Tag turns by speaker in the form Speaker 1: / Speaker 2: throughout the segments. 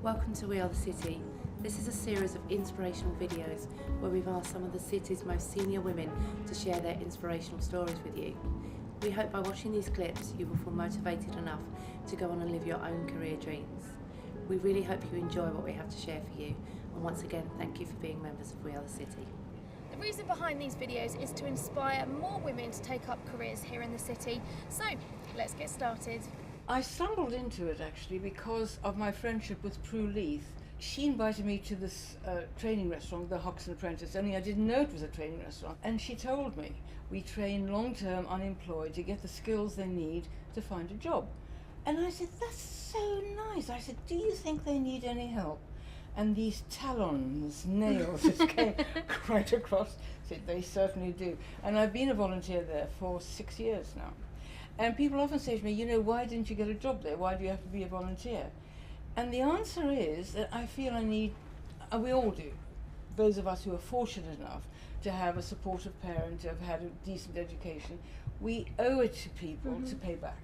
Speaker 1: Welcome to We Are the City. This is a series of inspirational videos where we've asked some of the city's most senior women to share their inspirational stories with you. We hope by watching these clips you will feel motivated enough to go on and live your own career dreams. We really hope you enjoy what we have to share for you, and once again thank you for being members of We Are the City.
Speaker 2: The reason behind these videos is to inspire more women to take up careers here in the city. So let's get started.
Speaker 3: I stumbled into it actually because of my friendship with Prue Leith. She invited me to this training restaurant, the Hoxton Apprentice, only I didn't know it was a training restaurant. And she told me, we train long-term unemployed to get the skills they need to find a job. And I said, that's so nice. I said, do you think they need any help? And these talons, nails, just came right across. I said, they certainly do. And I've been a volunteer there for 6 years now. And people often say to me, you know, why didn't you get a job there? Why do you have to be a volunteer? And the answer is that I feel I need, we all do, those of us who are fortunate enough to have a supportive parent, to have had a decent education, we owe it to people to pay back.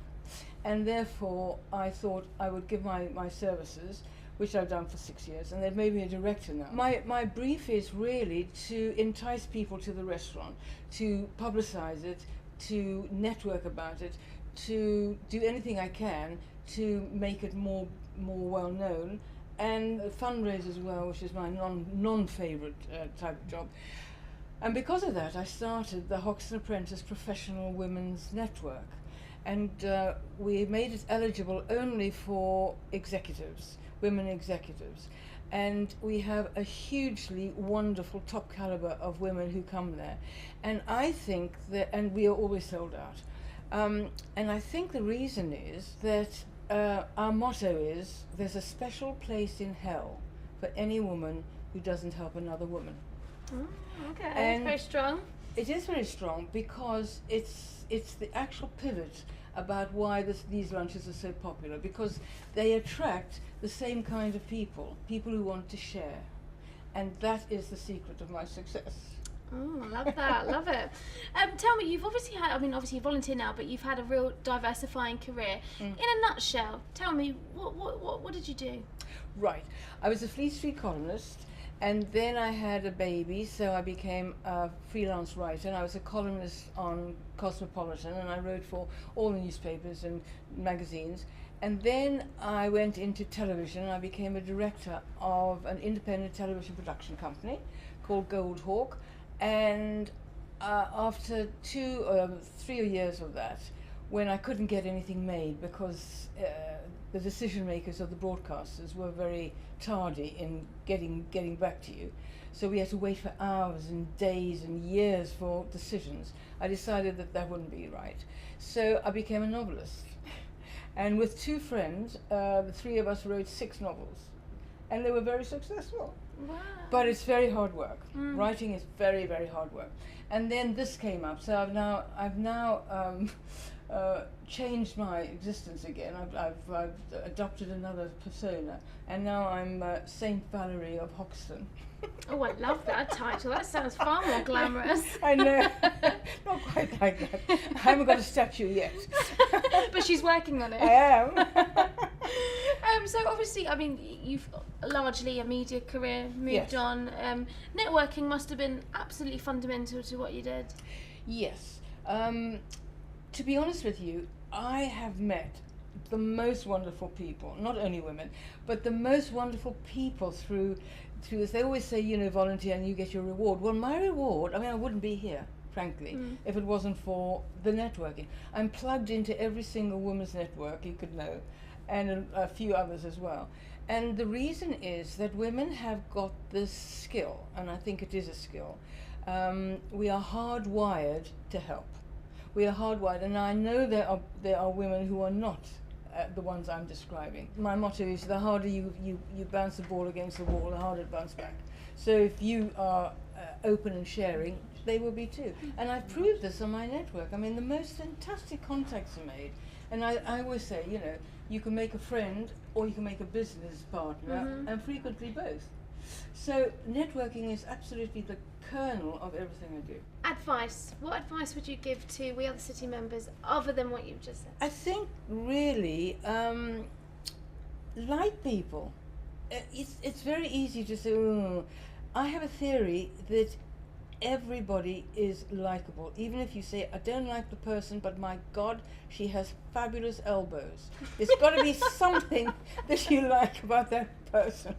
Speaker 3: And therefore, I thought I would give my services, which I've done for 6 years, and they've made me a director now. My brief is really to entice people to the restaurant, to publicise it, to network about it, to do anything I can to make it more well known, and fundraise as well, which is my non-favourite type of job. And because of that, I started the Hoxton Apprentice Professional Women's Network, and we made it eligible only for executives, women executives. And we have a hugely wonderful top caliber of women who come there. And I think that, and we are always sold out. And I think the reason is that our motto is, there's a special place in hell for any woman who doesn't help another woman.
Speaker 2: Okay,
Speaker 3: And
Speaker 2: very strong.
Speaker 3: It is very strong because it's the actual pivot about why these lunches are so popular, because they attract the same kind of people who want to share. And that is the secret of my success.
Speaker 2: Oh, I love that, love it. Tell me, you've obviously had, obviously you volunteer now, but you've had a real diversifying career. In a nutshell, tell me, what did you do?
Speaker 3: Right. I was a Fleet Street columnist, and then I had a baby, so I became a freelance writer, and I was a columnist on Cosmopolitan, and I wrote for all the newspapers and magazines. And then I went into television, and I became a director of an independent television production company called Gold Hawk. And after 2 or 3 years of that, when I couldn't get anything made because the decision makers of the broadcasters were very tardy in getting back to you, so we had to wait for hours and days and years for decisions, I decided that wouldn't be right. So I became a novelist. And with 2 friends, the 3 of us wrote 6 novels. And they were very successful.
Speaker 2: Wow.
Speaker 3: But it's very hard work. Writing is very, very hard work. And then this came up, so I've now changed my existence again. I've adopted another persona, and now I'm Saint Valerie of Hoxton.
Speaker 2: Oh, I love that title. That sounds far more glamorous.
Speaker 3: I know, not quite like that. I haven't got a statue yet.
Speaker 2: But she's working on it.
Speaker 3: I am.
Speaker 2: So obviously, you've largely a media career, moved
Speaker 3: Yes.
Speaker 2: on. Networking must have been absolutely fundamental to what you did.
Speaker 3: Yes. To be honest with you, I have met the most wonderful people, not only women, but the most wonderful people through this. They always say, you know, volunteer and you get your reward. Well, my reward, I wouldn't be here, frankly, if it wasn't for the networking. I'm plugged into every single women's network you could know, and a few others as well. And the reason is that women have got this skill, and I think it is a skill. We are hardwired to help. We are hardwired, and I know there are women who are not the ones I'm describing. My motto is, the harder you bounce the ball against the wall, the harder it bounces back. So if you are open and sharing, they will be too. And I've proved this on my network. The most fantastic contacts are made. And I always say, you know, you can make a friend or you can make a business partner, and frequently both. So networking is absolutely the kernel of everything I do.
Speaker 2: Advice. What advice would you give to We Are the City members other than what you've just said?
Speaker 3: I think really like people. it's very easy to say, "Oh." I have a theory that everybody is likable. Even if you say, I don't like the person, but my God, she has fabulous elbows. There's got to be something that you like about that person.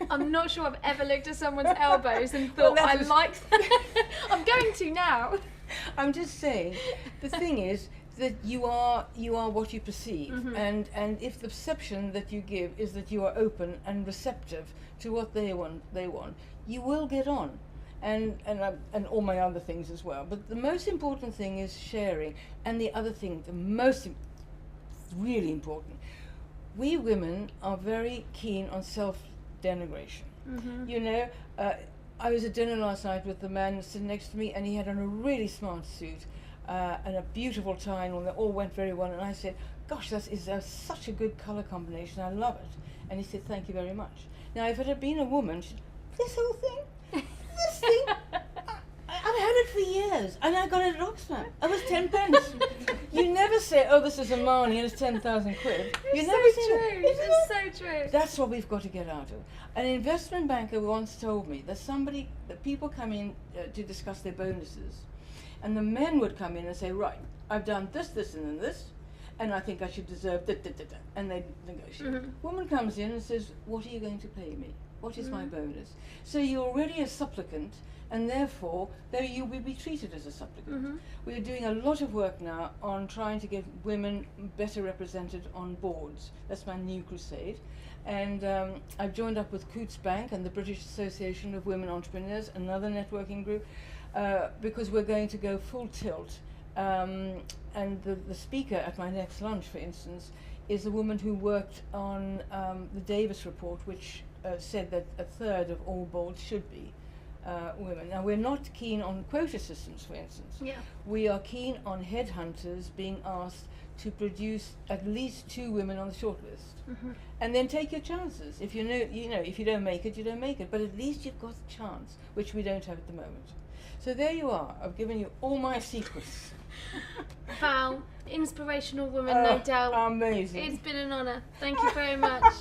Speaker 2: I'm not sure I've ever looked at someone's elbows and thought,
Speaker 3: Well,
Speaker 2: I like that. I'm going to now.
Speaker 3: I'm just saying, the thing is that you are what you perceive, and if the perception that you give is that you are open and receptive to what they want, you will get on, and all my other things as well. But the most important thing is sharing, and the other thing, really important, we women are very keen on self-denigration. You know, I was at dinner last night with the man sitting next to me, and he had on a really smart suit and a beautiful tie, and they all went very well. And I said, "Gosh, that is such a good colour combination. I love it." And he said, "Thank you very much." Now, if it had been a woman, this whole thing, this thing, I've had it for years, and I got it at Oxford. It was 10 pence. You never say, "Oh, this is a Marnie and it's 10,000 quid." You never say that.
Speaker 2: It's so true.
Speaker 3: That's what we've got to get out of. An investment banker once told me that people come in to discuss their bonuses, and the men would come in and say, "Right, I've done this, this, and this, and I think I should deserve that, and they negotiate. Woman comes in and says, "What are you going to pay me? What is my bonus?" So you're already a supplicant, and therefore you will be treated as a supplicant. We're doing a lot of work now on trying to get women better represented on boards. That's my new crusade. And I've joined up with Coutts Bank and the British Association of Women Entrepreneurs, another networking group, because we're going to go full tilt. And the speaker at my next lunch, for instance, is a woman who worked on the Davis report, which said that a third of all boards should be women. Now, we're not keen on quota systems, for instance.
Speaker 2: Yeah.
Speaker 3: We are keen on headhunters being asked to produce at least 2 women on the shortlist, and then take your chances. If if you don't make it, you don't make it. But at least you've got a chance, which we don't have at the moment. So there you are. I've given you all my secrets.
Speaker 2: Val, inspirational woman, no doubt.
Speaker 3: Amazing.
Speaker 2: It's been an honour. Thank you very much.